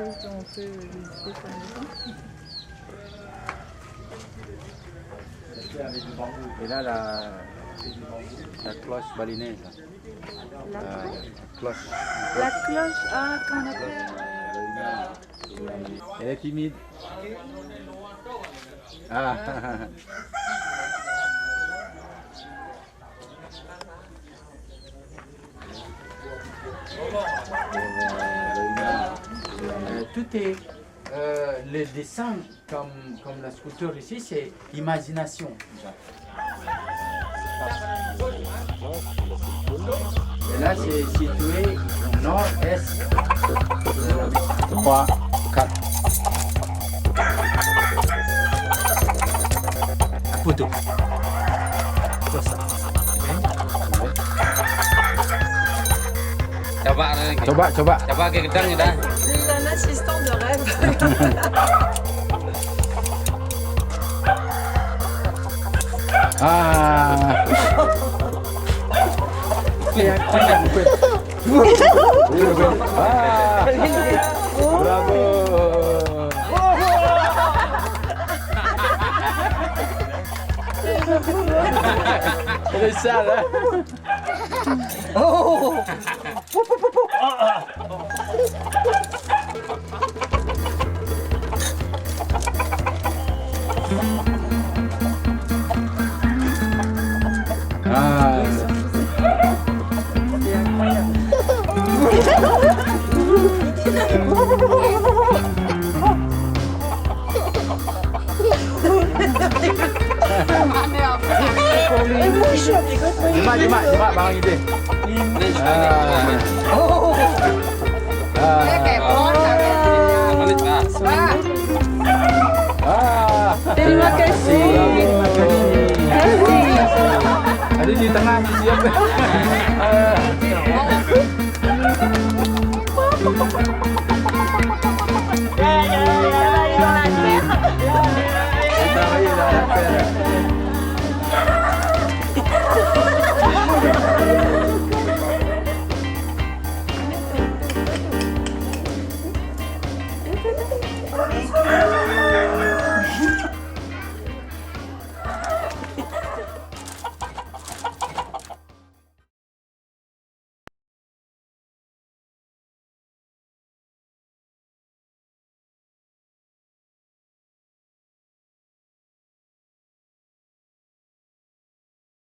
choses on peut visiter comme Et là, la cloche balinaise. La Cloche. La cloche, ah, qu'on appelle. Elle est timide. Ah. Tout est le dessin comme la sculpture ici, c'est imagination. Et là, c'est situé nord-est. 3, 4. Apa tu? Coba. Coba ke gedang kita. Il a un assistant de rêve. Ah. Bravo. Elle est sale, hein? Oh! Ah. Jimat barang ini. Oh! Terima kasih. Ada di tengah ni siapa?